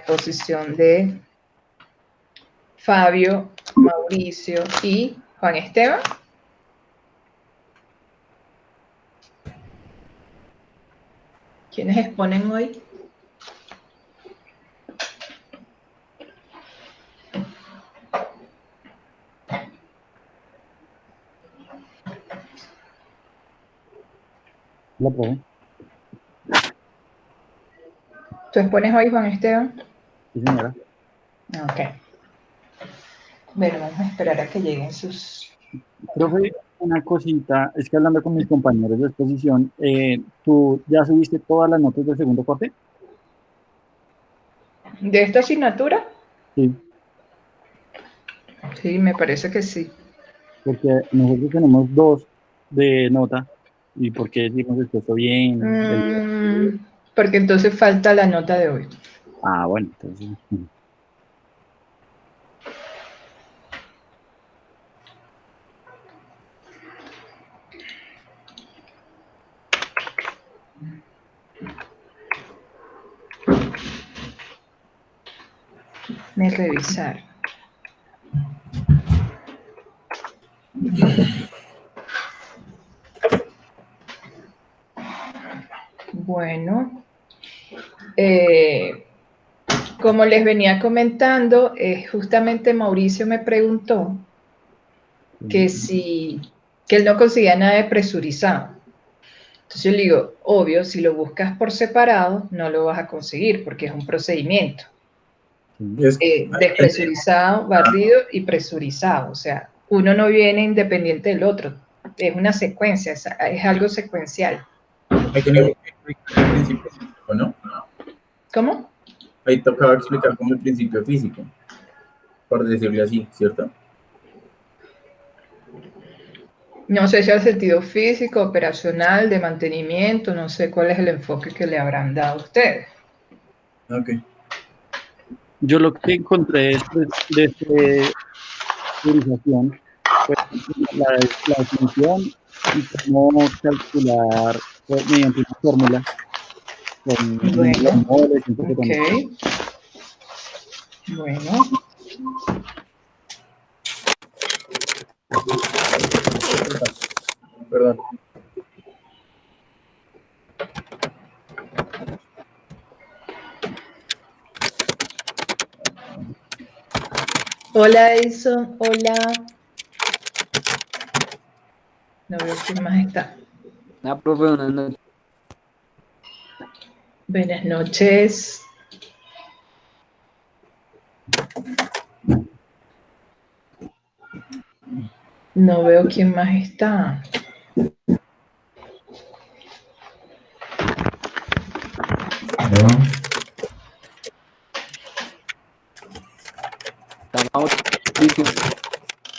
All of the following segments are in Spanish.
posición de Fabio, Mauricio y Juan Esteban. ¿Quiénes exponen hoy? La profe. ¿Tú expones hoy, Juan Esteban? Sí, señora. Ok. Bueno, vamos a esperar a que lleguen sus... Profe, una cosita, es que hablando con mis compañeros de exposición, ¿tú ya subiste todas las notas del segundo corte? ¿De esta asignatura? Sí, Sí, me parece que sí. porque nosotros tenemos dos de nota, y porque decimos esto bien. Porque entonces falta la nota de hoy. Ah, bueno, entonces. De revisar. Bueno, como les venía comentando, justamente Mauricio me preguntó que que él no conseguía nada de presurizado. Entonces yo le digo, obvio, si lo buscas por separado, no lo vas a conseguir porque es un procedimiento. Despresurizado, barrido y presurizado. O sea, uno no viene independiente del otro. Es una secuencia, es algo secuencial. Ahí tenemos que explicar el principio físico, ¿no? ¿Cómo? Ahí tocaba explicar como el principio físico, por decirlo así, ¿cierto? No sé si al sentido físico, operacional, de mantenimiento, no sé cuál es el enfoque que le habrán dado a ustedes. Ok. Yo lo que encontré de priorización fue la definición y cómo calcular mediante una fórmula con los Bueno, moles, un poco también. ok. Bueno. Perdón. Hola Edison, hola. No veo quién más está. Profe, buenas noches. Buenas noches. No veo quién más está.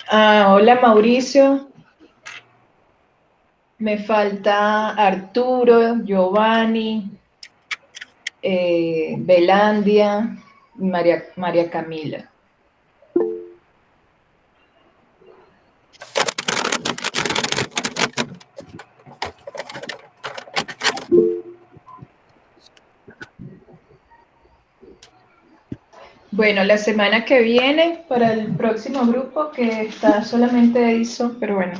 Hola Mauricio. Me falta Arturo, Giovanni, Belandia, María Camila. Bueno, la semana que viene, para el próximo grupo, que está solamente Edison, pero bueno.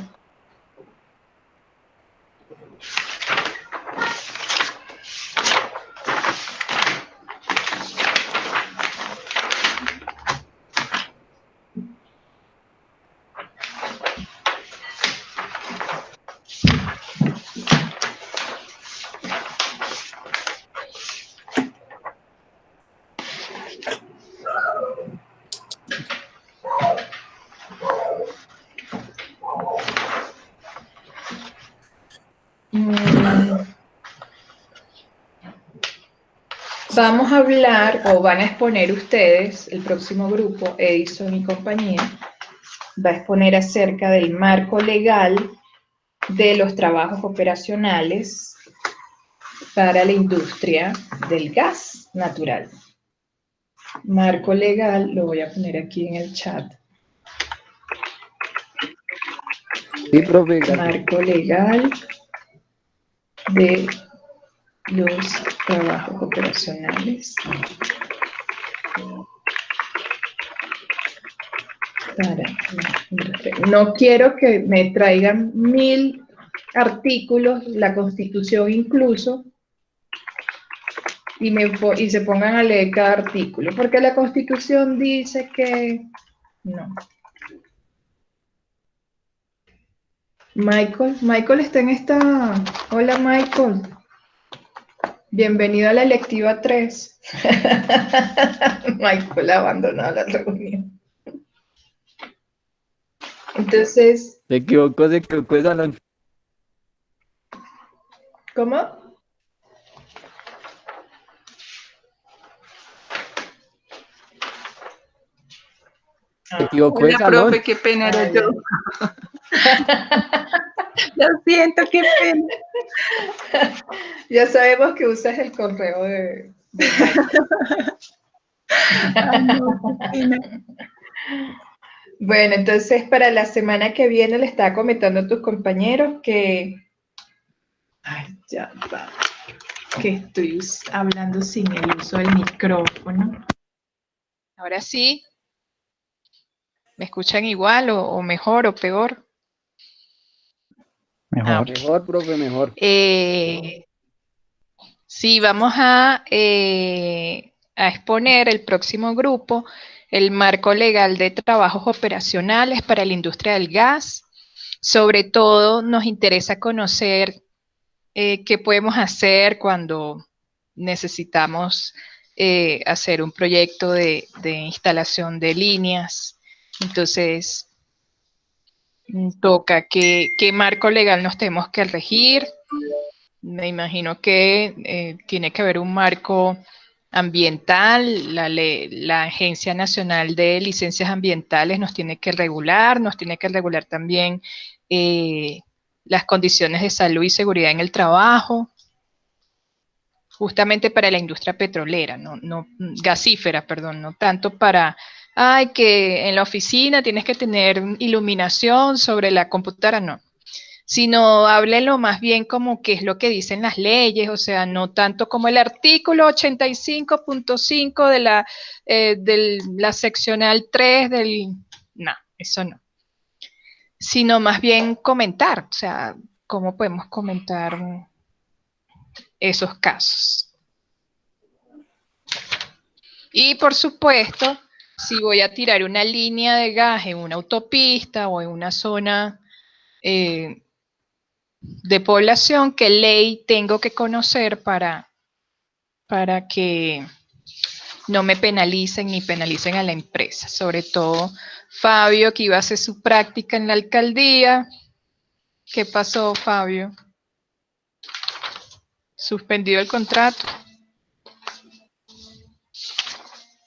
Vamos a hablar, o van a exponer ustedes, el próximo grupo, Edison y compañía, va a exponer acerca del marco legal de los trabajos operacionales para la industria del gas natural. Marco legal, lo voy a poner aquí en el chat. Sí, profe, gracias. Marco legal de los trabajos operacionales No quiero que me traigan 1000 artículos, la Constitución incluso, y se pongan a leer cada artículo, porque la Constitución dice que no. Michael está en esta... Hola, Michael. Bienvenido a la electiva 3. Michael abandonó la reunión. Entonces... Se equivocó el salón. ¿Cómo? Se equivocó el Hola, salón. profe, qué pena era yo. Lo siento, qué pena. Ya sabemos que usas el correo de Ay, no, qué pena. Bueno, entonces para la semana que viene le estaba comentando a tus compañeros que... Ay, ya va. Que estoy hablando sin el uso del micrófono. Ahora sí. ¿Me escuchan igual o mejor o peor? Mejor. Mejor, profe, mejor. Sí, vamos a exponer el próximo grupo el marco legal de trabajos operacionales para la industria del gas. Sobre todo nos interesa conocer qué podemos hacer cuando necesitamos hacer un proyecto de instalación de líneas. Entonces, toca qué marco legal nos tenemos que regir. Me imagino que tiene que haber un marco ambiental, la Agencia Nacional de Licencias Ambientales nos tiene que regular también las condiciones de salud y seguridad en el trabajo, justamente para la industria petrolera, gasífera, perdón, no tanto para, que en la oficina tienes que tener iluminación sobre la computadora, no. Sino háblenlo más bien como qué es lo que dicen las leyes, o sea, no tanto como el artículo 85.5 de la seccional 3 No, eso no. Sino más bien comentar, o sea, cómo podemos comentar esos casos. Y por supuesto, si voy a tirar una línea de gas en una autopista o en una zona de población, qué ley tengo que conocer para que no me penalicen ni penalicen a la empresa. Sobre todo Fabio, que iba a hacer su práctica en la alcaldía. ¿Qué pasó, Fabio? ¿Suspendido el contrato?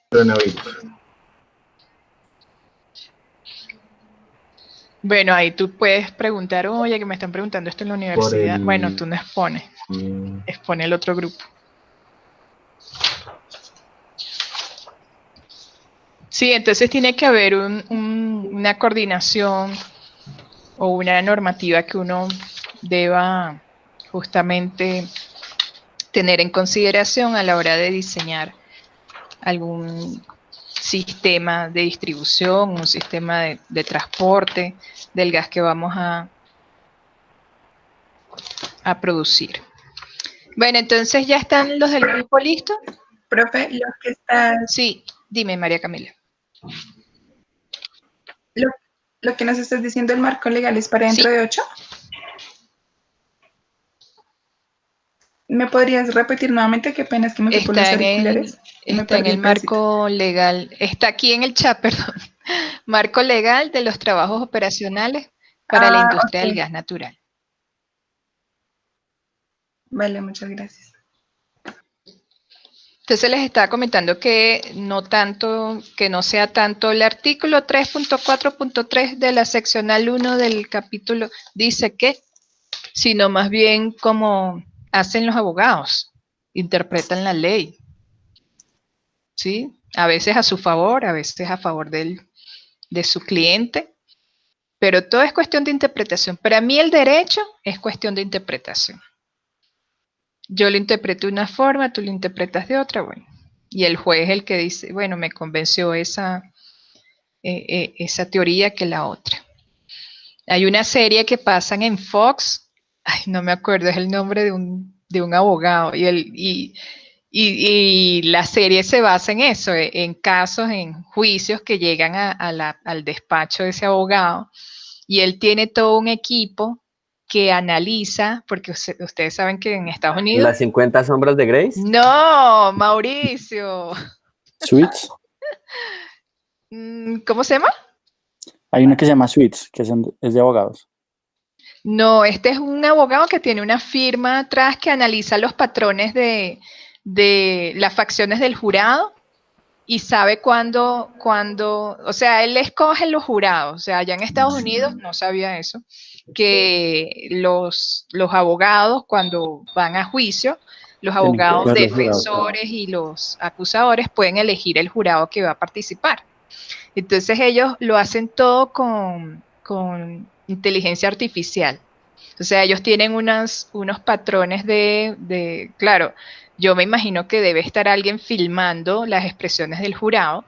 Coronavirus. Bueno, ahí tú puedes preguntar, oye, que me están preguntando esto en la universidad. Bueno, tú no expones, expone el otro grupo. Sí, entonces tiene que haber una coordinación o una normativa que uno deba justamente tener en consideración a la hora de diseñar algún sistema de distribución, un sistema de transporte del gas que vamos a producir. Bueno, entonces ya están los del grupo listos. Profe, lo que está... Sí, dime, María Camila. Lo que nos estás diciendo, el marco legal es para dentro de 8. ¿Me podrías repetir nuevamente? Qué pena, es que me fui por los auriculares. Está en el marco legal, está aquí en el chat, perdón. Marco legal de los trabajos operacionales para la industria del gas natural. Vale, muchas gracias. Entonces les estaba comentando que no sea tanto el artículo 3.4.3 de la seccional 1 del capítulo dice que, sino más bien como hacen los abogados, interpretan la ley, ¿sí? A veces a su favor, a veces a favor de su cliente, pero todo es cuestión de interpretación. Para mí el derecho es cuestión de interpretación. Yo lo interpreto de una forma, tú lo interpretas de otra, bueno. Y el juez es el que dice, bueno, me convenció esa teoría que la otra. Hay una serie que pasan en Fox, ay, no me acuerdo, es el nombre de un abogado, y la serie se basa en eso, en casos, en juicios que llegan al despacho de ese abogado, y él tiene todo un equipo que analiza, porque ustedes saben que en Estados Unidos... ¿Las 50 sombras de Grace? No, Mauricio. Suits. ¿Cómo se llama? Hay una que se llama Suits, que es de abogados. No, este es un abogado que tiene una firma atrás que analiza los patrones de las facciones del jurado y sabe cuándo, o sea, él escoge los jurados. O sea, allá en Estados Unidos, no sabía eso, que los abogados cuando van a juicio, los Tienen que abogados escoger los jurados. defensores y los acusadores pueden elegir el jurado que va a participar. Entonces ellos lo hacen todo con inteligencia artificial. O sea, ellos tienen unos patrones claro, yo me imagino que debe estar alguien filmando las expresiones del jurado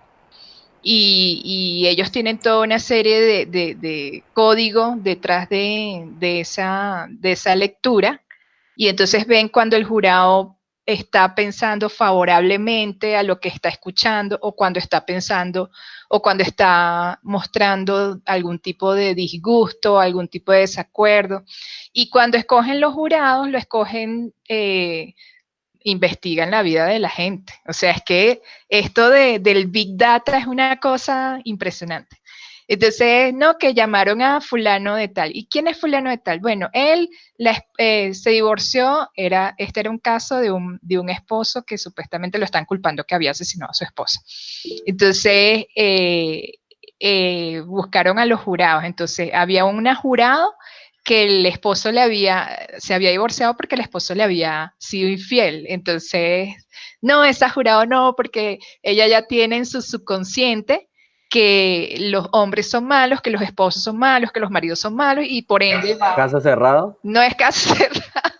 y ellos tienen toda una serie de código detrás de esa lectura y entonces ven cuando el jurado está pensando favorablemente a lo que está escuchando o cuando está pensando o cuando está mostrando algún tipo de disgusto, algún tipo de desacuerdo. Y cuando escogen los jurados, lo escogen, investigan la vida de la gente. O sea, es que esto del Big Data es una cosa impresionante. Entonces, no, que llamaron a fulano de tal. ¿Y quién es fulano de tal? Bueno, él se divorció, este era un caso de un esposo que supuestamente lo están culpando que había asesinado a su esposa. Entonces, buscaron a los jurados. Entonces, había un jurado que el esposo se había divorciado porque el esposo le había sido infiel. Entonces, no, esa jurado no, porque ella ya tiene en su subconsciente que los hombres son malos, que los esposos son malos, que los maridos son malos y por ende... ¿Caso cerrado? No es caso cerrado.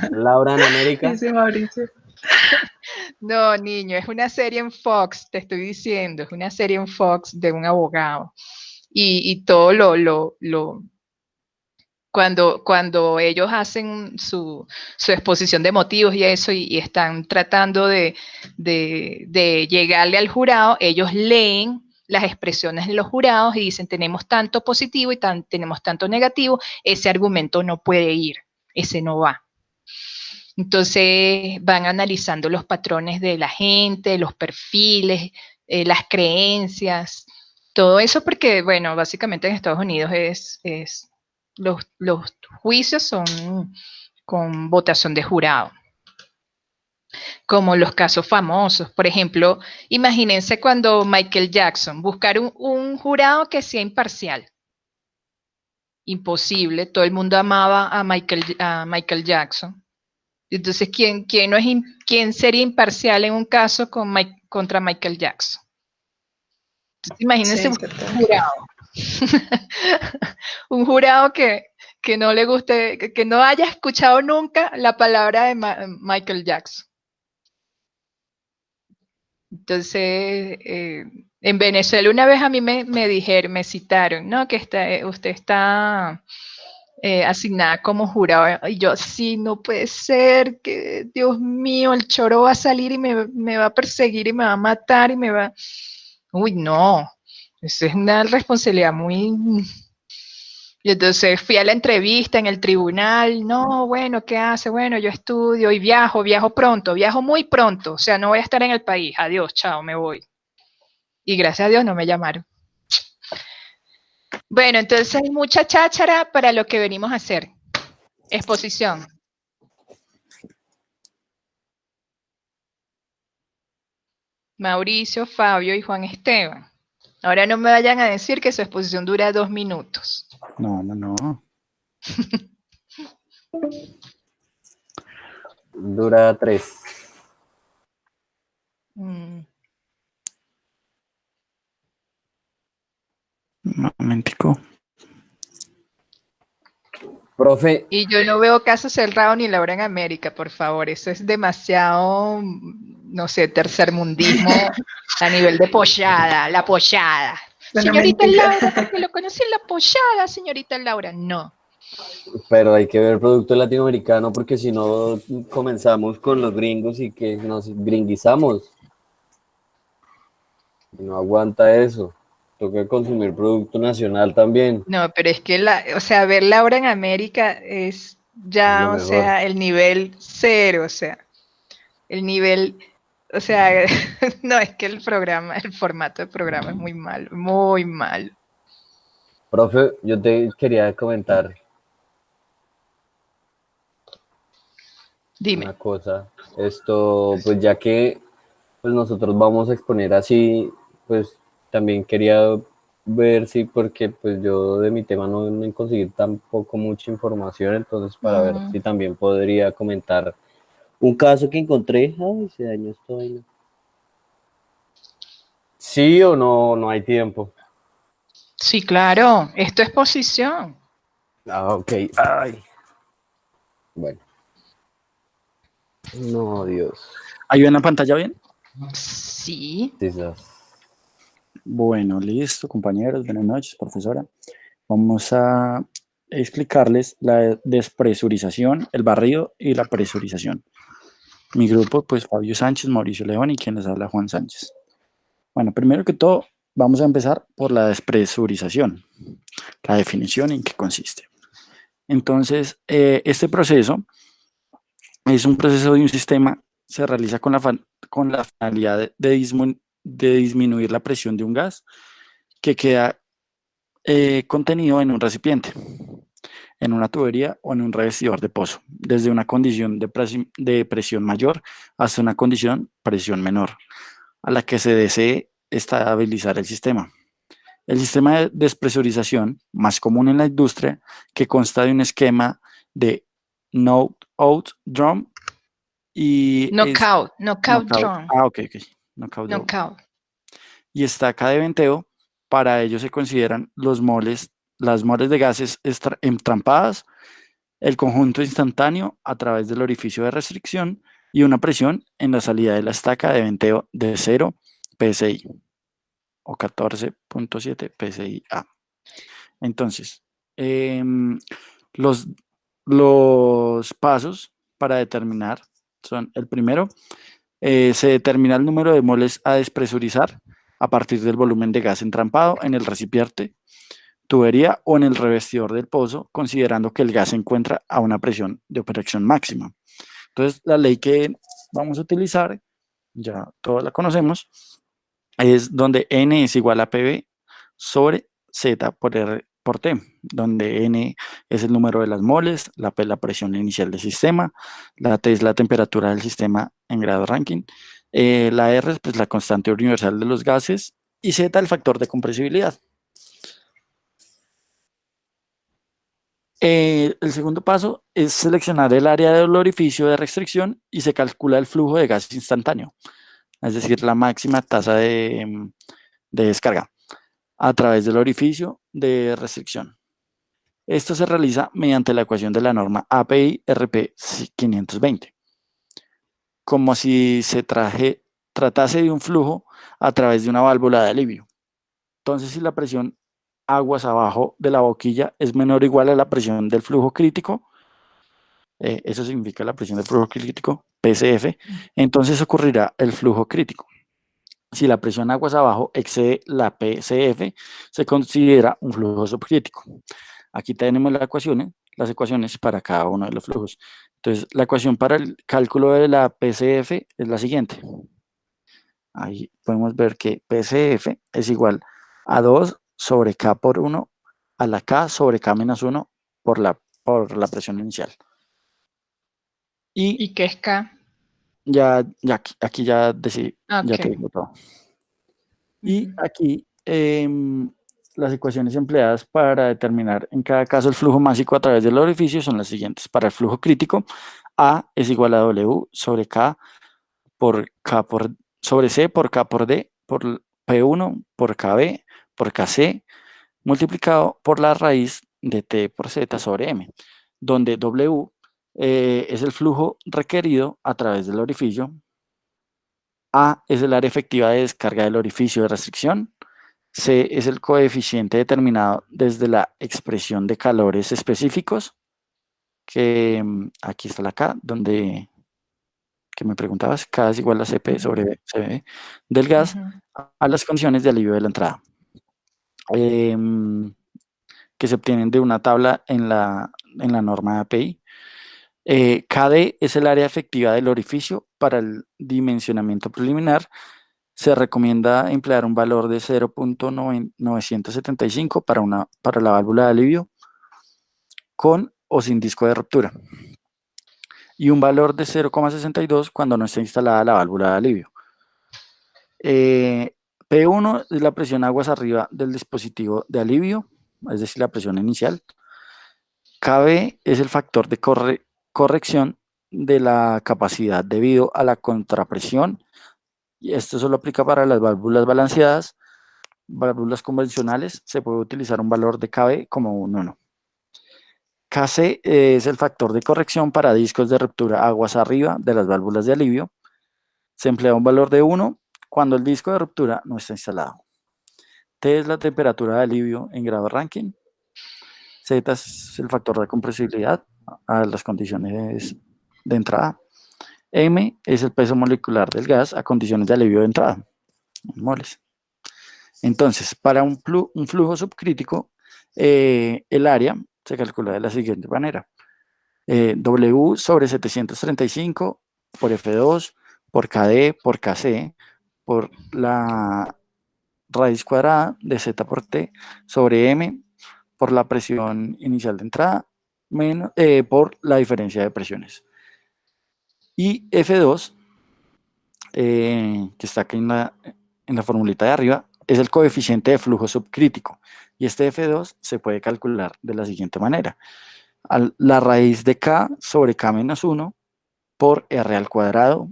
¿Laura en América? Ese Mauricio. No, niño, es una serie en Fox, te estoy diciendo, es una serie en Fox de un abogado. Y todo cuando ellos hacen su exposición de motivos y eso, y están tratando de llegarle al jurado, ellos leen las expresiones de los jurados y dicen, tenemos tanto positivo y tenemos tanto negativo, ese argumento no puede ir, ese no va. Entonces van analizando los patrones de la gente, los perfiles, las creencias, todo eso porque, bueno, básicamente en Estados Unidos los juicios son con votación de jurado, como los casos famosos. Por ejemplo, imagínense cuando Michael Jackson, buscar un jurado que sea imparcial. Imposible, todo el mundo amaba a Michael Jackson. Entonces, ¿quién sería imparcial en un caso contra Michael Jackson? Entonces, imagínense Sí, un jurado. Un jurado que no le guste, que no haya escuchado nunca la palabra de Michael Jackson. Entonces, en Venezuela una vez a mí me dijeron, me citaron, ¿no? Que usted está asignada como jurado. Y yo, sí, no puede ser, que Dios mío, el choro va a salir y me va a perseguir y me va a matar y me va... Uy, no, eso es una responsabilidad muy... Y entonces fui a la entrevista en el tribunal, no, bueno, ¿qué hace? Bueno, yo estudio y viajo pronto, viajo muy pronto, o sea, no voy a estar en el país, adiós, chao, me voy. Y gracias a Dios no me llamaron. Bueno, entonces hay mucha cháchara para lo que venimos a hacer. Exposición. Mauricio, Fabio y Juan Esteban. Ahora no me vayan a decir que su exposición dura 2 minutos. No. Dura 3. Un momentico. Profe, Y yo no veo caso cerrado ni Laura en América, por favor. Eso es demasiado, no sé, tercermundismo a nivel de pollada, la pollada. Suena Señorita mentira. Laura, porque lo conocí en la pollada, señorita Laura. No. pero hay que ver producto latinoamericano porque si no comenzamos con los gringos y que nos gringuizamos. Y no aguanta eso. Toca consumir producto nacional también. No, pero es que o sea, ver Laura en América es Es lo ya, o mejor. sea, el nivel cero, o sea, el nivel, o sea, no, es que el programa, el formato del programa es muy malo, muy malo. Profe, yo te quería comentar Dime. una cosa. Esto, pues ya que pues nosotros vamos a exponer así, pues también quería ver si, porque pues yo de mi tema no conseguí tampoco mucha información, entonces para ver si también podría comentar un caso que encontré. Ay, se dañó esto. Vaina. ¿Sí o no, no hay tiempo? Sí, claro, esto es posición. Ah, ok. Ay. Bueno. No, Dios. ¿Ahí ven la pantalla bien? Sí. Quizás. Bueno, listo, compañeros. Buenas noches, profesora. Vamos a explicarles la despresurización, el barrido y la presurización. Mi grupo, pues Fabio Sánchez, Mauricio León y quien les habla Juan Sánchez. Bueno, primero que todo, vamos a empezar por la despresurización, la definición en qué consiste. Entonces, este proceso es un proceso de un sistema, se realiza con la finalidad de disminuir la presión de un gas que queda contenido en un recipiente, en una tubería o en un revestidor de pozo, desde una condición de presión mayor hasta una condición de presión menor, a la que se desee estabilizar el sistema. El sistema de despresurización más común en la industria, que consta de un esquema de knock-out drum y Knockout knockout. drum. Ok. Knockout drum. Knockout. Y estaca de venteo. Para ello se consideran las moles de gases entrampadas, el conjunto instantáneo a través del orificio de restricción y una presión en la salida de la estaca de venteo de 0 psi o 14.7 psi-A. Entonces, los pasos para determinar son: el primero, se determina el número de moles a despresurizar a partir del volumen de gas entrampado en el recipiente, tubería o en el revestidor del pozo, considerando que el gas se encuentra a una presión de operación máxima. Entonces, la ley que vamos a utilizar, ya todos la conocemos, es donde N es igual a PV sobre Z por R por T, donde N es el número de las moles, la P es la presión inicial del sistema, la T es la temperatura del sistema en grado Rankine, la R es pues, la constante universal de los gases y Z el factor de compresibilidad. El segundo paso es seleccionar el área del orificio de restricción y se calcula el flujo de gas instantáneo, es decir, la máxima tasa de descarga a través del orificio de restricción. Esto se realiza mediante la ecuación de la norma API-RP 520, como si se tratase de un flujo a través de una válvula de alivio. Entonces, si la presión aguas abajo de la boquilla es menor o igual a la presión del flujo crítico, eso significa la presión del flujo crítico, PCF, entonces ocurrirá el flujo crítico. Si la presión aguas abajo excede la PCF, se considera un flujo subcrítico. Aquí tenemos las ecuaciones para cada uno de los flujos. Entonces, la ecuación para el cálculo de la PCF es la siguiente. Ahí podemos ver que PCF es igual a 2 sobre K por 1 a la K sobre K menos 1 por la presión inicial. ¿Y qué es K? Aquí ya decidí, ya te digo todo. Y aquí las ecuaciones empleadas para determinar en cada caso el flujo másico a través del orificio son las siguientes. Para el flujo crítico, A es igual a W sobre K sobre C por K por D por P1 por KB por KC multiplicado por la raíz de T por Z sobre M, donde W es el flujo requerido a través del orificio, A es el área efectiva de descarga del orificio de restricción, C es el coeficiente determinado desde la expresión de calores específicos, que aquí está la K, donde que me preguntabas, K es igual a CP sobre CB del gas a las condiciones de alivio de la entrada, que se obtienen de una tabla en la norma API. KD es el área efectiva del orificio. Para el dimensionamiento preliminar se recomienda emplear un valor de 0.975 para la válvula de alivio con o sin disco de ruptura y un valor de 0,62 cuando no está instalada la válvula de alivio. P1 es la presión aguas arriba del dispositivo de alivio, es decir, la presión inicial. KB es el factor de corrección de la capacidad debido a la contrapresión, y esto solo aplica para las válvulas balanceadas. Válvulas convencionales se puede utilizar un valor de KB como un 1. KC es el factor de corrección para discos de ruptura aguas arriba de las válvulas de alivio. Se emplea un valor de 1 cuando el disco de ruptura no está instalado. T es la temperatura de alivio en grado Rankine. Z es el factor de compresibilidad a las condiciones de entrada. M es el peso molecular del gas a condiciones de alivio de entrada, en moles. Entonces, para un flujo subcrítico, el área se calcula de la siguiente manera. W sobre 735 por F2, por KD, por KC, por la raíz cuadrada de Z por T sobre M, por la presión inicial de entrada, menos, por la diferencia de presiones. Y F2, que está aquí en la formulita de arriba, es el coeficiente de flujo subcrítico. Y este F2 se puede calcular de la siguiente manera. La raíz de K sobre K menos 1 por R al cuadrado,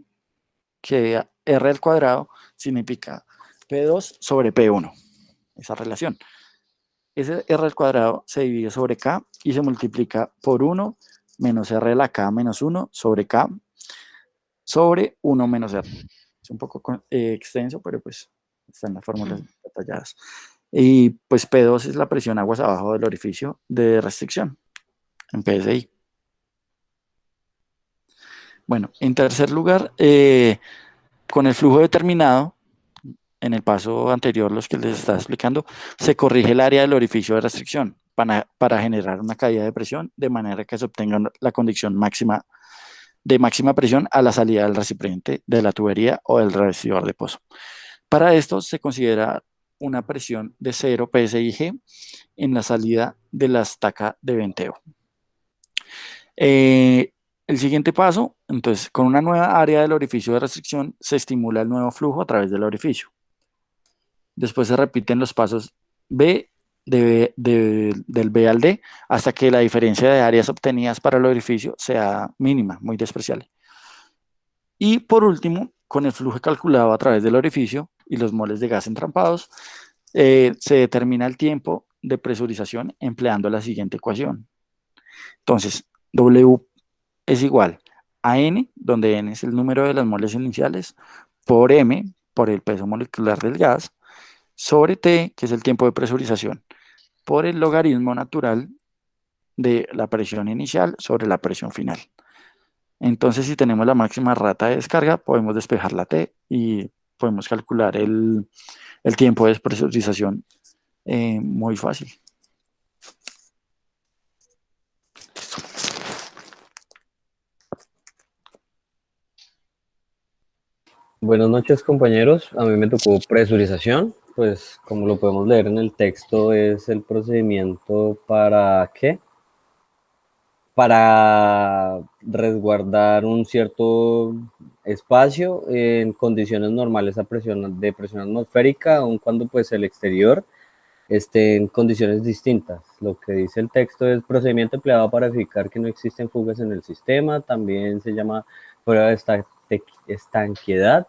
que R al cuadrado significa P2 sobre P1, esa relación. Ese R al cuadrado se divide sobre K y se multiplica por 1 menos R de la K menos 1 sobre K sobre 1 menos R. Es un poco extenso, pero pues están las fórmulas detalladas. Y pues P2 es la presión aguas abajo del orificio de restricción en PSI. Bueno, en tercer lugar, con el flujo determinado, en el paso anterior, los que les estaba explicando, se corrige el área del orificio de restricción para generar una caída de presión, de manera que se obtenga la condición máxima de máxima presión a la salida del recipiente de la tubería o del recibidor de pozo. Para esto se considera una presión de 0 psi-G en la salida de la estaca de venteo. El siguiente paso, entonces, con una nueva área del orificio de restricción, se estimula el nuevo flujo a través del orificio. Después se repiten los pasos B del B al D hasta que la diferencia de áreas obtenidas para el orificio sea mínima, muy despreciable. Y por último, con el flujo calculado a través del orificio y los moles de gas entrampados, se determina el tiempo de presurización empleando la siguiente ecuación. Entonces, W es igual a N, donde N es el número de las moles iniciales, por M, por el peso molecular del gas, sobre T, que es el tiempo de presurización, por el logaritmo natural de la presión inicial sobre la presión final. Entonces, si tenemos la máxima rata de descarga, podemos despejar la T y podemos calcular el tiempo de despresurización muy fácil. Buenas noches, compañeros. A mí me tocó presurización. Pues como lo podemos leer en el texto, es el procedimiento para ¿qué? Para resguardar un cierto espacio en condiciones normales de presión atmosférica, aun cuando pues el exterior esté en condiciones distintas. Lo que dice el texto es procedimiento empleado para verificar que no existen fugas en el sistema. También se llama prueba de estanqueidad.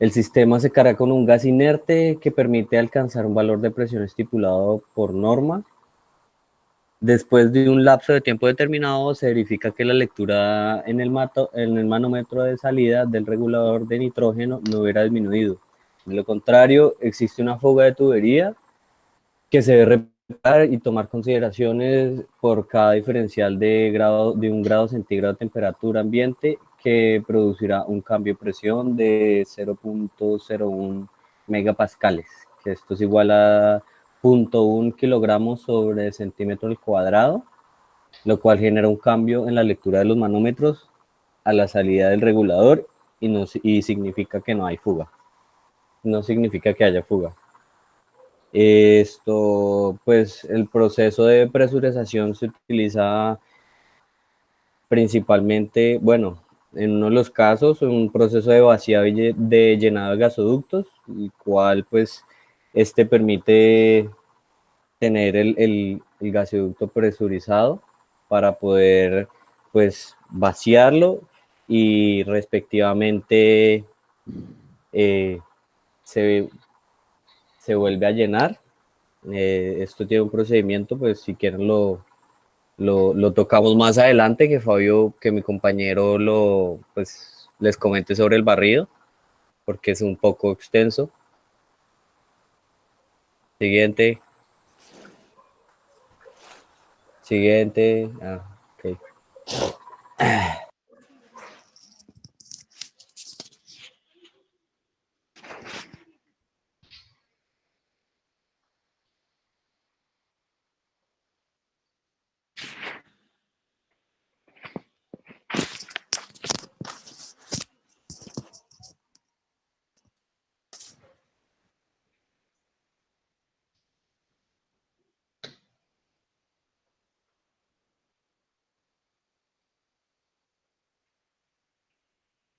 El sistema se carga con un gas inerte que permite alcanzar un valor de presión estipulado por norma. Después de un lapso de tiempo determinado, se verifica que la lectura en el manómetro de salida del regulador de nitrógeno no hubiera disminuido. De lo contrario, existe una fuga de tubería que se debe reparar y tomar consideraciones por cada diferencial de 1 grado centígrado de temperatura ambiente que producirá un cambio de presión de 0.01 megapascales, que esto es igual a 0.1 kilogramos sobre centímetro al cuadrado, lo cual genera un cambio en la lectura de los manómetros a la salida del regulador y significa que no hay fuga. No significa que haya fuga. Esto, pues, el proceso de presurización se utiliza principalmente, bueno, en uno de los casos, un proceso de vaciado y de llenado de gasoductos, el cual, pues, permite tener el gasoducto presurizado para poder, pues, vaciarlo y respectivamente se vuelve a llenar. Esto tiene un procedimiento, pues si quieren lo tocamos más adelante, que Fabio, que mi compañero pues les comente sobre el barrido, porque es un poco extenso. Siguiente. Siguiente. Ok.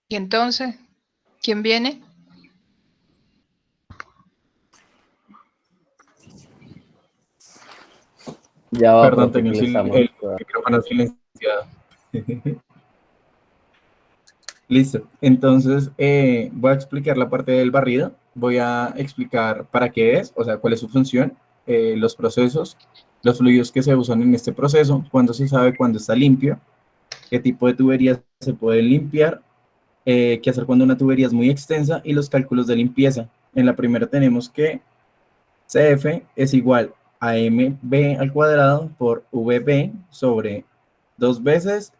Y entonces, ¿quién viene? Ya va, Perdón, profe, tengo que le estamos. el micrófono silenciado. Listo. Entonces, voy a explicar la parte del barrido. Voy a explicar para qué es, o sea, cuál es su función, los procesos, los fluidos que se usan en este proceso, cuándo se sabe cuándo está limpio, qué tipo de tuberías se pueden limpiar, qué hacer cuando una tubería es muy extensa y los cálculos de limpieza. En la primera tenemos que CF es igual a MB al cuadrado por VB sobre 2 veces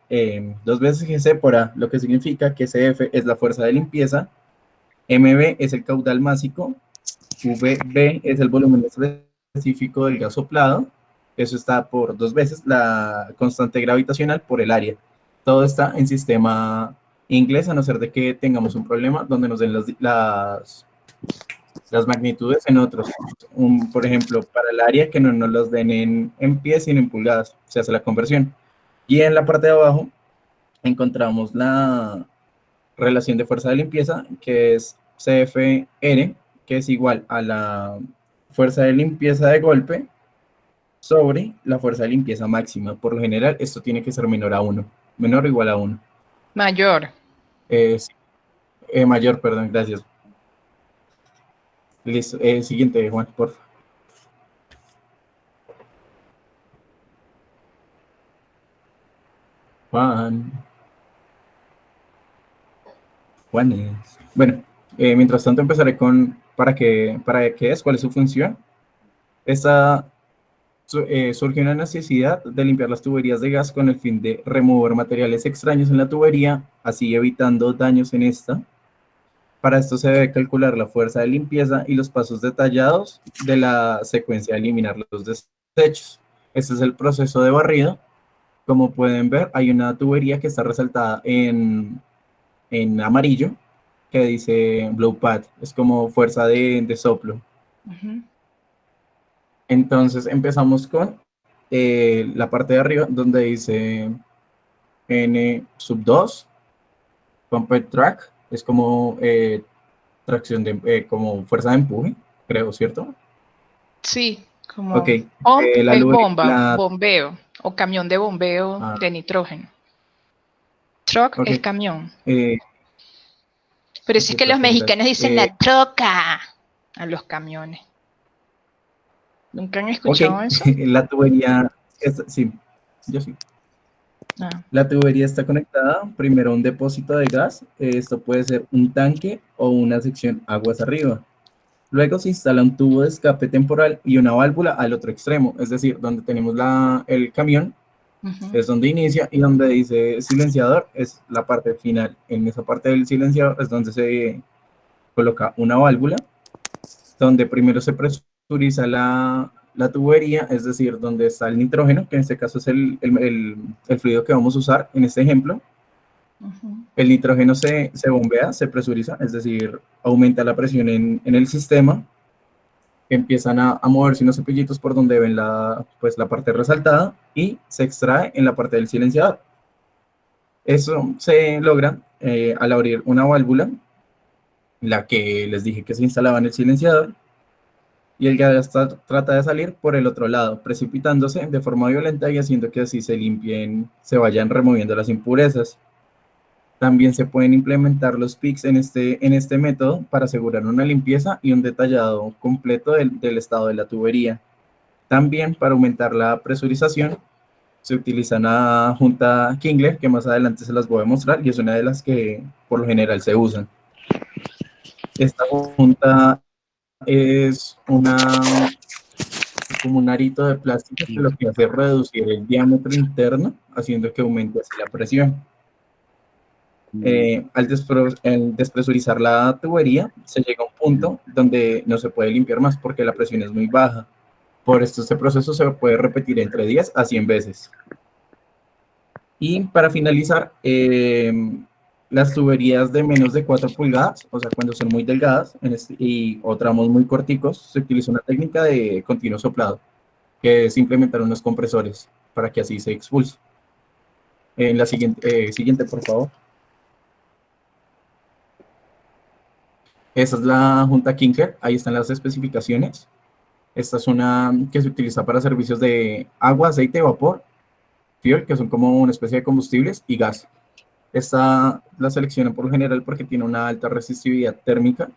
GC por A, lo que significa que CF es la fuerza de limpieza, MB es el caudal másico, VB es el volumen específico del gas soplado, eso está por 2 veces la constante gravitacional por el área. Todo está en sistema inglés, a no ser de que tengamos un problema donde nos den las magnitudes en otros. Por ejemplo, para el área que no nos los den en pies, sino en pulgadas, se hace la conversión. Y en la parte de abajo encontramos la relación de fuerza de limpieza, que es CFR, que es igual a la fuerza de limpieza de golpe sobre la fuerza de limpieza máxima. Por lo general, esto tiene que ser menor a 1, menor o igual a 1. Mayor. Mayor, perdón, gracias. Listo. Siguiente, Juan, por favor. Juanes. Bueno, mientras tanto empezaré con para qué es, cuál es su función. Surge una necesidad de limpiar las tuberías de gas con el fin de remover materiales extraños en la tubería, así evitando daños en esta. Para esto se debe calcular la fuerza de limpieza y los pasos detallados de la secuencia de eliminar los desechos. Este es el proceso de barrido. Como pueden ver, hay una tubería que está resaltada en amarillo que dice blow pad, es como fuerza de soplo. Entonces empezamos con la parte de arriba donde dice N sub 2, pump track, es como tracción como fuerza de empuje, creo, ¿cierto? Sí, como Okay. pump es bomba, la... bombeo, o camión de bombeo de nitrógeno. Truck es camión. Pero sí es que los mexicanos dicen la troca a los camiones. ¿Nunca han Ok, escuchado eso? la tubería, sí, yo sí. Ah, La tubería está conectada primero a un depósito de gas. Esto puede ser un tanque o una sección aguas arriba. Luego se instala un tubo de escape temporal y una válvula al otro extremo, es decir, donde tenemos el camión, ujú. es donde inicia, y donde dice silenciador es la parte final. En esa parte del silenciador es donde se coloca una válvula, donde primero se presuriza la tubería, es decir, donde está el nitrógeno, que en este caso es el fluido que vamos a usar en este ejemplo. Ujú. El nitrógeno se bombea, se presuriza, es decir, aumenta la presión en el sistema. Empiezan a moverse unos cepillitos por donde ven pues, la parte resaltada y se extrae en la parte del silenciador. Eso se logra al abrir una válvula, la que les dije que se instalaba en el silenciador, y el gas trata de salir por el otro lado, precipitándose de forma violenta y haciendo que así se vayan removiendo las impurezas. También se pueden implementar los PICs en este método para asegurar una limpieza y un detallado completo del estado de la tubería. También para aumentar la presurización se utiliza una junta Kingler, que más adelante se las voy a mostrar y es una de las que por lo general se usan. Esta junta es como un arito de plástico que lo que hace es reducir el diámetro interno, haciendo que aumente así la presión. Al despresurizar la tubería, se llega a un punto donde no se puede limpiar más porque la presión es muy baja. Por esto, este proceso se puede repetir entre 10 a 100 veces. Y para finalizar, las tuberías de menos de 4 pulgadas, o sea, cuando son muy delgadas o tramos muy corticos, se utiliza una técnica de continuo soplado, que es implementar unos compresores para que así se expulse. En la siguiente, por favor. Esa es la junta Kinkler, ahí están las especificaciones. Esta es una que se utiliza para servicios de agua, aceite, vapor, fuel, que son como una especie de combustibles, y gas. Esta la seleccionan por lo general porque tiene una alta resistividad térmica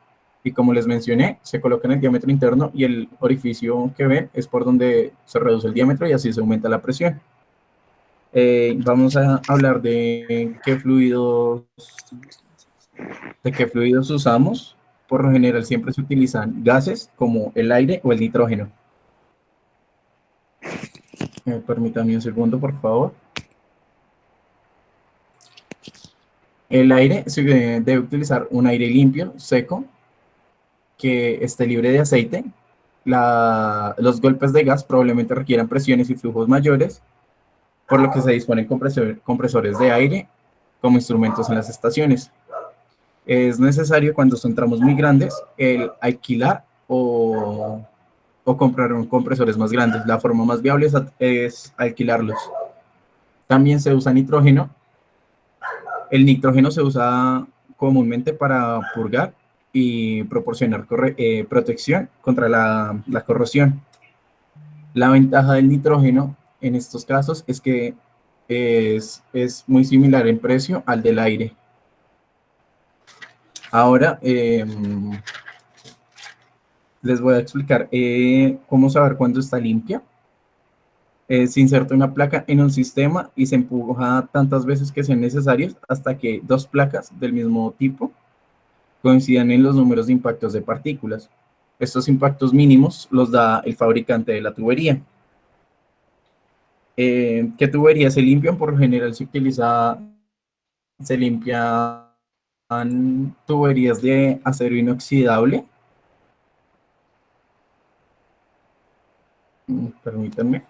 y, como les mencioné, se coloca en el diámetro interno y el orificio que ven es por donde se reduce el diámetro y así se aumenta la presión. Vamos a hablar de qué fluidos usamos. Por lo general siempre se utilizan gases como el aire o el nitrógeno. Permítanme un segundo, por favor. El aire se debe utilizar un aire limpio, seco, que esté libre de aceite. Los golpes de gas probablemente requieran presiones y flujos mayores, por lo que se disponen compresores de aire como instrumentos en las estaciones. Es necesario, cuando son tramos muy grandes, el alquilar o comprar compresores más grandes. La forma más viable es alquilarlos. También se usa nitrógeno. El nitrógeno se usa comúnmente para purgar y proporcionar protección contra la corrosión. La ventaja del nitrógeno en estos casos es que es muy similar en precio al del aire. Ahora les voy a explicar cómo saber cuándo está limpia. Se inserta una placa en un sistema y se empuja tantas veces que sean necesarias hasta que dos placas del mismo tipo coincidan en los números de impactos de partículas. Estos impactos mínimos los da el fabricante de la tubería. ¿Qué tuberías se limpian? Por lo general se limpian tuberías de acero inoxidable. Permítanme.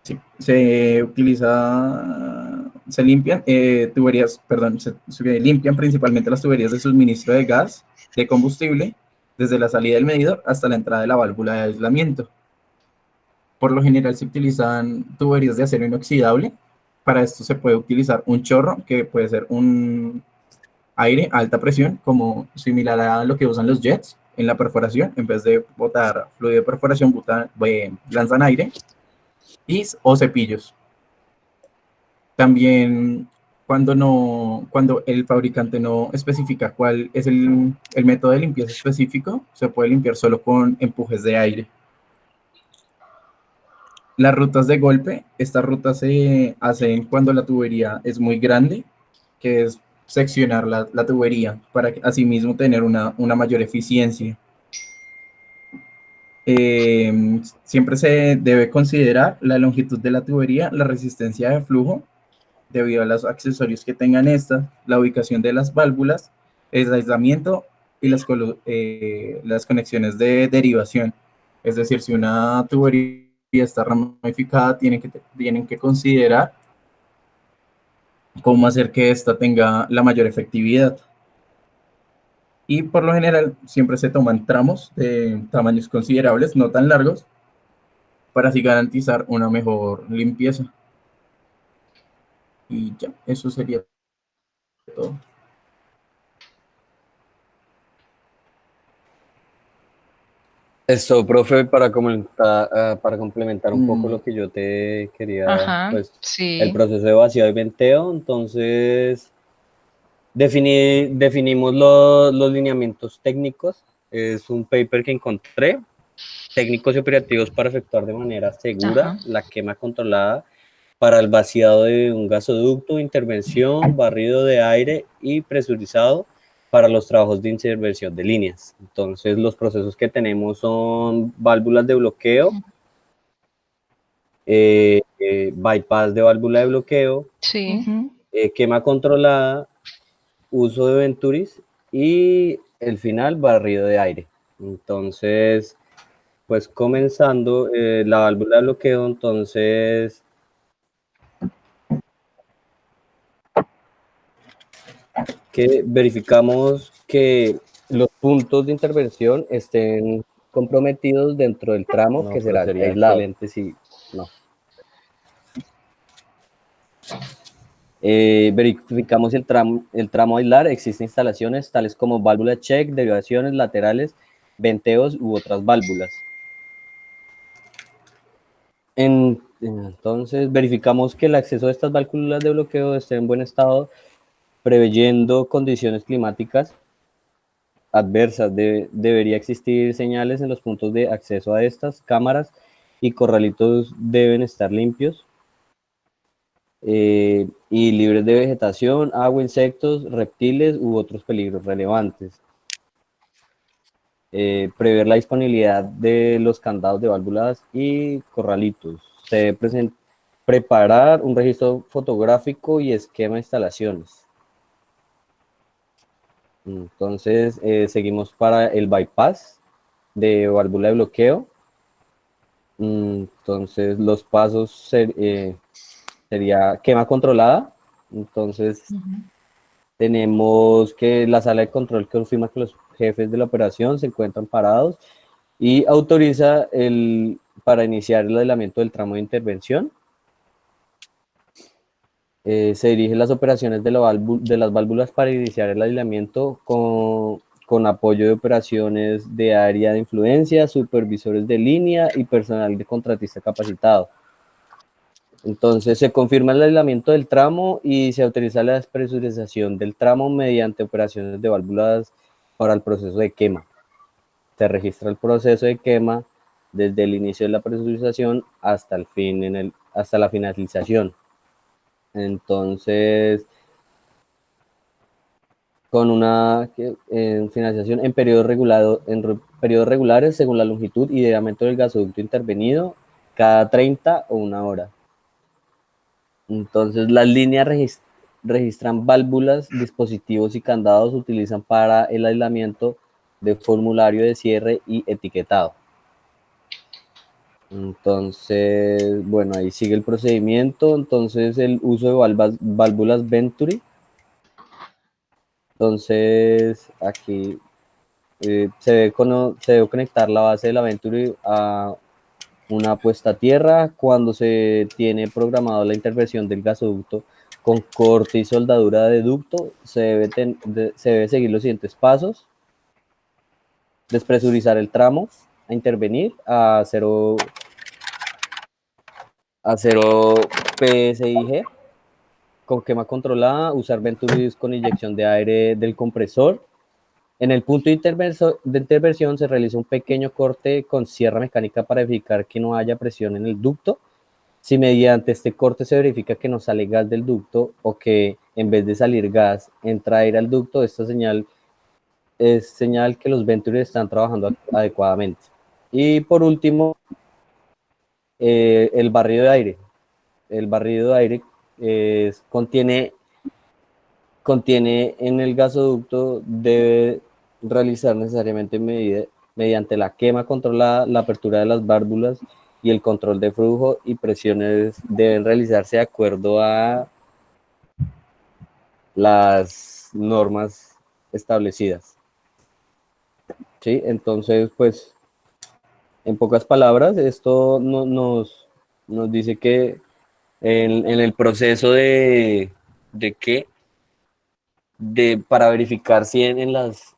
Sí, se limpian tuberías, perdón, se limpian principalmente las tuberías de suministro de gas, de combustible, desde la salida del medidor hasta la entrada de la válvula de aislamiento. Por lo general se utilizan tuberías de acero inoxidable. Para esto se puede utilizar un chorro, que puede ser un aire a alta presión, como similar a lo que usan los jets en la perforación. En vez de botar fluido de perforación, lanzan aire, o cepillos. También, cuando el fabricante no especifica cuál es el método de limpieza específico, se puede limpiar solo con empujes de aire. Las rutas de golpe, estas rutas se hacen cuando la tubería es muy grande, que es seccionar la tubería para asimismo tener una mayor eficiencia. Siempre se debe considerar la longitud de la tubería, la resistencia de flujo, debido a los accesorios que tengan esta, la ubicación de las válvulas, el aislamiento y las conexiones de derivación. Es decir, si una tubería está ramificada, tienen que considerar cómo hacer que esta tenga la mayor efectividad. Y por lo general siempre se toman tramos de tamaños considerables, no tan largos, para así garantizar una mejor limpieza. Y ya, eso sería todo. Esto, profe, para complementar un poco lo que yo te quería, Ajá, pues, sí. el proceso de vaciado y venteo. Entonces, definimos los lineamientos técnicos. Es un paper que encontré, técnicos y operativos para efectuar de manera segura Ajá. la quema controlada para el vaciado de un gasoducto, intervención, barrido de aire y presurizado para los trabajos de intervención de líneas. Entonces, los procesos que tenemos son válvulas de bloqueo, bypass de válvula de bloqueo, Sí. quema controlada, uso de Venturis y el final, barrido de aire. Entonces, pues comenzando la válvula de bloqueo, entonces que verificamos que los puntos de intervención estén comprometidos dentro del tramo, que será aislado. Excelente si no. Verificamos el tramo a aislar. Existen instalaciones tales como válvula check, derivaciones laterales, venteos u otras válvulas. Entonces verificamos que el acceso a estas válvulas de bloqueo esté en buen estado, preveyendo condiciones climáticas adversas. Debería existir señales en los puntos de acceso a estas cámaras y corralitos deben estar limpios y libres de vegetación, agua, insectos, reptiles u otros peligros relevantes. Prever la disponibilidad de los candados de válvulas y corralitos. Se debe preparar un registro fotográfico y esquema de instalaciones. Entonces, seguimos para el bypass de válvula de bloqueo. Entonces, los pasos sería quema controlada. Entonces, tenemos que la sala de control confirma que los jefes de la operación se encuentran parados y autoriza para iniciar el aislamiento del tramo de intervención. Se dirigen las operaciones de las válvulas para iniciar el aislamiento con apoyo de operaciones de área de influencia, supervisores de línea y personal de contratista capacitado. Entonces se confirma el aislamiento del tramo y se autoriza la despresurización del tramo mediante operaciones de válvulas para el proceso de quema. Se registra el proceso de quema desde el inicio de la presurización hasta el fin, hasta la finalización. Entonces, con una finalización en periodos regulares según la longitud y diámetro del gasoducto intervenido, cada 30 o 1 hora. Entonces, las líneas registran válvulas, dispositivos y candados utilizan para el aislamiento de formulario de cierre y etiquetado. Entonces, bueno, ahí sigue el procedimiento. Entonces, el uso de válvulas Venturi. Entonces, aquí se debe conectar la base de la Venturi a una puesta a tierra. Cuando se tiene programado la intervención del gasoducto con corte y soldadura de ducto, se debe seguir los siguientes pasos: despresurizar el tramo, a intervenir a 0 PSIG, con quema controlada, usar Venturi con inyección de aire del compresor. En el punto de intervención se realiza un pequeño corte con sierra mecánica para verificar que no haya presión en el ducto. Si mediante este corte se verifica que no sale gas del ducto o que en vez de salir gas entra aire al ducto, esta señal es señal que los Venturi están trabajando adecuadamente. Y por último, el barrido de aire. El barrido de aire contiene en el gasoducto, debe realizar necesariamente mediante la quema controlada, la apertura de las válvulas y el control de flujo y presiones deben realizarse de acuerdo a las normas establecidas. ¿Sí? Entonces, pues, en pocas palabras, esto nos dice que en el proceso para verificar si en las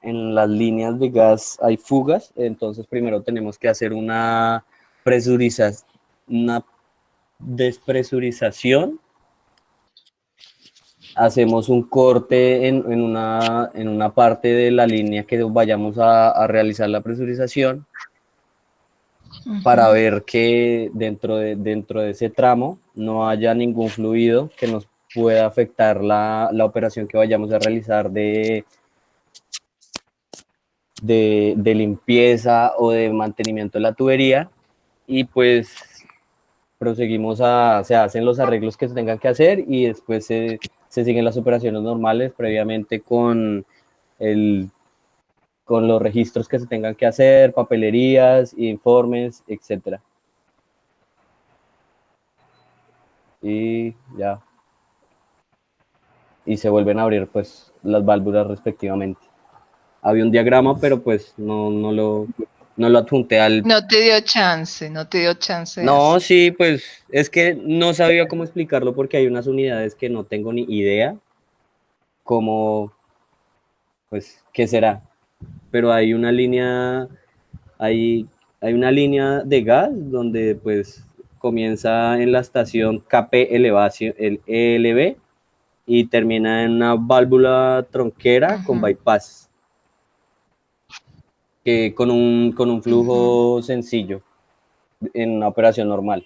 líneas de gas hay fugas, entonces primero tenemos que hacer una despresurización. Hacemos un corte en una parte de la línea que vayamos a realizar la presurización para ver que dentro de ese tramo no haya ningún fluido que nos pueda afectar la operación que vayamos a realizar de limpieza o de mantenimiento de la tubería, y pues proseguimos se hacen los arreglos que se tengan que hacer y después se siguen las operaciones normales previamente con los registros que se tengan que hacer, papelerías, informes, etcétera. Y ya. Y se vuelven a abrir pues las válvulas respectivamente. Había un diagrama, pero pues no lo adjunté al... No te dio chance, no te dio chance. No, sí, pues es que no sabía cómo explicarlo porque hay unas unidades que no tengo ni idea cómo, pues, qué será. Pero hay una línea, hay una línea de gas donde pues comienza en la estación KP elevación, el ELV, y termina en una válvula tronquera con bypass, que con un flujo sencillo en una operación normal.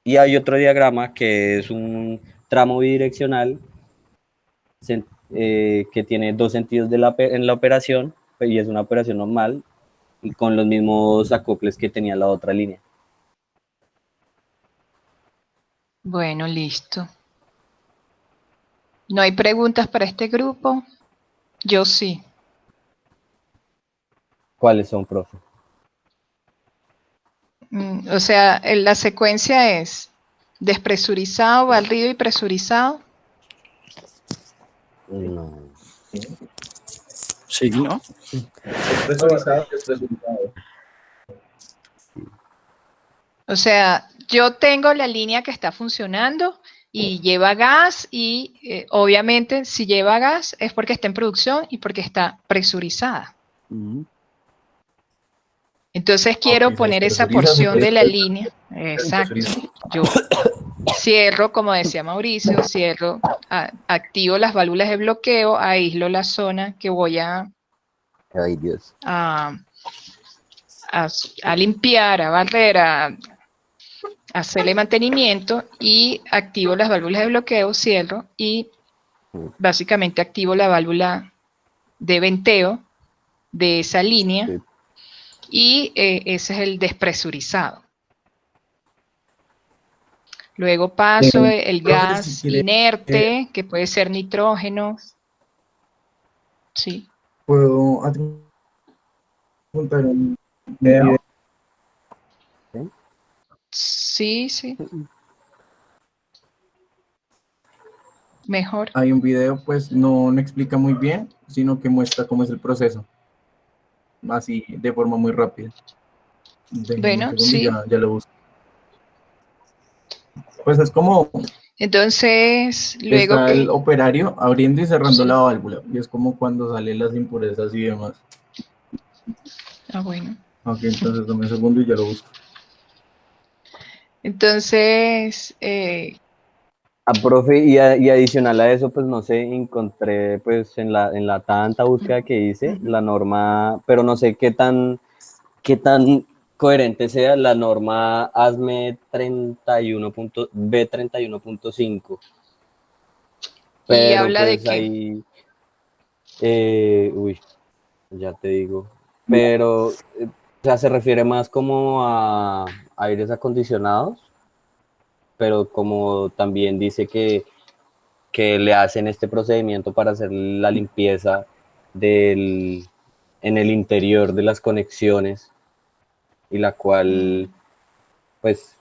Y hay otro diagrama que es un tramo bidireccional que tiene dos sentidos en la operación, y es una operación normal y con los mismos acoples que tenía la otra línea. Bueno, listo. ¿No hay preguntas para este grupo? Yo sí. ¿Cuáles son, profe? O sea, la secuencia es despresurizado, barrido y presurizado. No. Sí, ¿no? Despresurizado, despresurizado. O sea, yo tengo la línea que está funcionando y lleva gas y obviamente si lleva gas es porque está en producción y porque está presurizada. Entonces quiero poner esa porción de la línea. Exacto. Yo cierro, como decía Mauricio, activo las válvulas de bloqueo, aíslo la zona que voy a limpiar, a barrer, a hacerle mantenimiento, y activo las válvulas de bloqueo, cierro y básicamente activo la válvula de venteo de esa línea. Sí. Y ese es el despresurizado. Luego paso el gas inerte, que puede ser nitrógeno. Sí. ¿Puedo adjuntar un video? Sí, sí. Mejor. Hay un video, pues no explica muy bien, sino que muestra cómo es el proceso. Así, de forma muy rápida. Bueno, sí. Ya lo busco. Pues es como... Entonces, luego está el operario abriendo y cerrando la válvula. Y es como cuando salen las impurezas y demás. Ah, bueno. Ok, entonces dame un segundo y ya lo busco. Entonces, Profe, y adicional a eso, pues no sé, encontré pues en la tanta búsqueda que hice, la norma, pero no sé qué tan coherente sea la norma ASME 31. B31.5. ¿Y Pero habla de pues qué? ahí, uy, ya te digo, pero, o sea, se refiere más como a aires acondicionados, pero como también dice que le hacen este procedimiento para hacer la limpieza en el interior de las conexiones, y la cual, pues,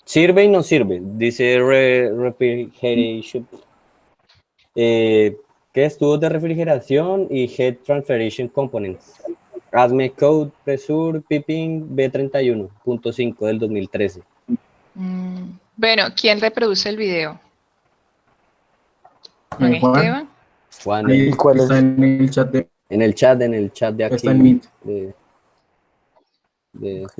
sirve y no sirve. Dice refrigeration, ¿qué es? Tubos de refrigeración y Heat Transferation Components. ASME Code Pressure Piping B31.5 del 2013. Bueno, ¿quién reproduce el video? Juan Juan, Esteban. Juan, ahí ¿Y cuál está es? en el chat de, en el chat de está en aquí, Meet. de- Ok.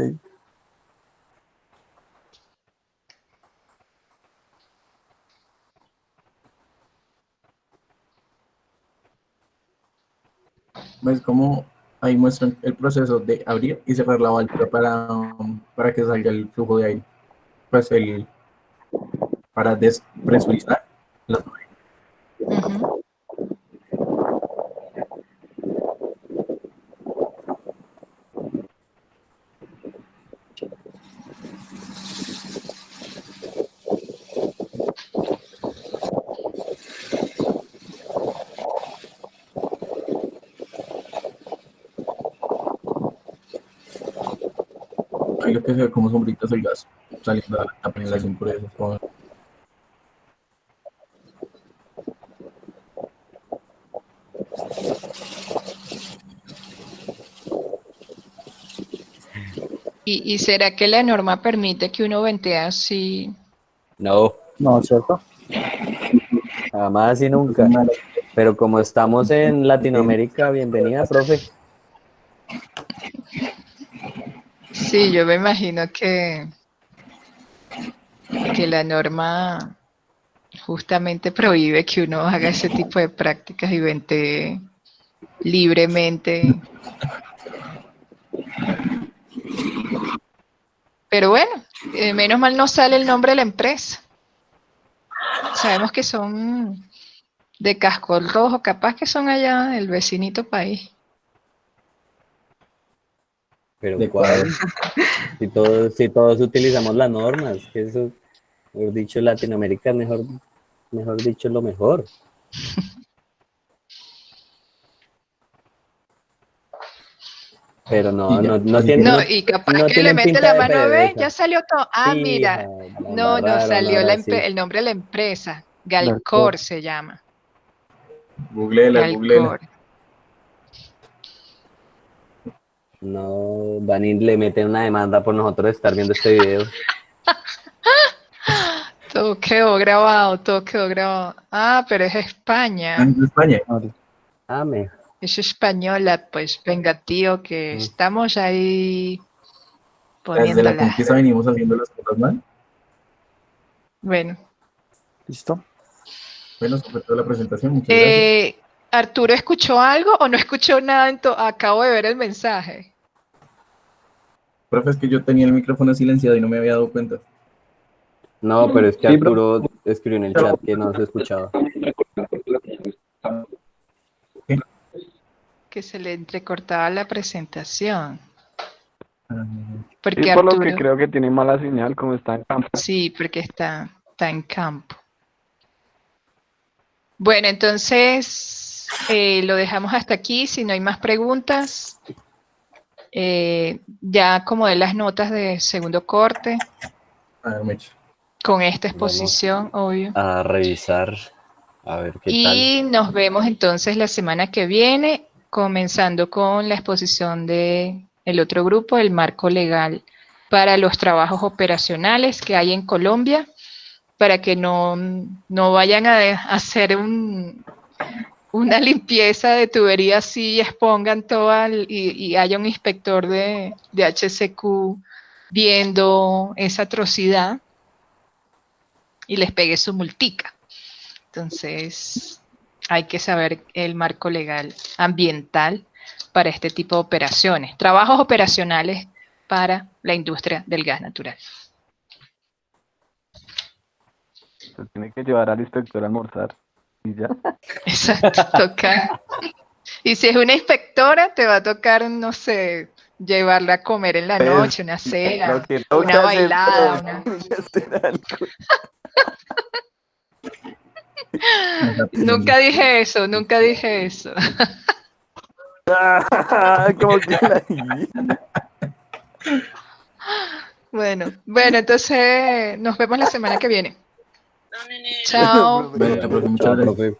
¿Ves cómo ahí muestran el proceso de abrir y cerrar la válvula para que salga el flujo de aire? Pues para despresurizar. Ujú. Ahí lo que se ve como sombritas el gas saliendo de la tapa y las impurezas. ¿Y será que la norma permite que uno ventee así? No, No, ¿cierto? jamás y Entonces, nunca. nada, Pero como estamos en Latinoamérica, bienvenida, profe. Sí, yo me imagino que la norma justamente prohíbe que uno haga ese tipo de prácticas y ventee libremente. Pero bueno, menos mal no sale el nombre de la empresa. Sabemos que son de casco rojo, capaz que son allá del vecinito país. Pero ¿de cuál? ¿cuál? Si todos utilizamos las normas, que eso, mejor dicho, Latinoamérica es mejor dicho, lo mejor. Pero Y ya, no así tiene, que No, no, y capaz no que le tienen mete pinta la de mano, ve, ya PDVSA. salió todo. Ah, Fija, mira, la no embarraron salió ahora sí. el nombre de la empresa. Galcor. Galcor se llama. googleela. Galcor. No, van y le meten una demanda por nosotros estar viendo este video. Todo quedó grabado, todo quedó grabado. Ah, pero es Ah, España. es de España. Vale. Ah, Es española, pues venga, tío, que estamos ahí Desde la poniéndola. conquista venimos haciendo las cosas mal. Bueno. ¿Listo? Bueno, sobre toda la presentación, muchas gracias. ¿Arturo escuchó algo o no escuchó nada? Acabo de ver el mensaje. Profe, es que yo tenía el micrófono silenciado y no me había dado cuenta. no, pero es que Sí, bro. Arturo escribió en el chat que no se escuchaba. Que se le entrecortaba la presentación. Ah, Sí, Porque por lo que Arturo, creo que tiene mala señal, como está en campo. sí, porque está en campo. Bueno, entonces lo dejamos hasta aquí. Si no hay más preguntas, ya como de las notas de segundo corte, a ver, Mecho. con esta Vamos exposición, obvio. a revisar, a ver qué tal. Y nos vemos entonces la semana que viene, comenzando con la exposición de el otro grupo, el marco legal para los trabajos operacionales que hay en Colombia, para que no vayan a hacer una limpieza de tuberías así y expongan todo y haya un inspector de HCQ viendo esa atrocidad y les pegue su multica. Entonces, hay que saber el marco legal ambiental para este tipo de operaciones, trabajos operacionales para la industria del gas natural. Se tiene que llevar al inspector a almorzar y ya. Exacto, toca. Y si es una inspectora, te va a tocar, no sé, llevarla a comer en la Pues, noche, una cena, Lo que una toca hacer bailada, todo. Hacer algo. Nunca dije eso, nunca dije eso. Como que ahí. Bueno, entonces nos vemos la semana que viene. Bueno, Chao. profe. Bueno, profe, muchas Chao, gracias. profe.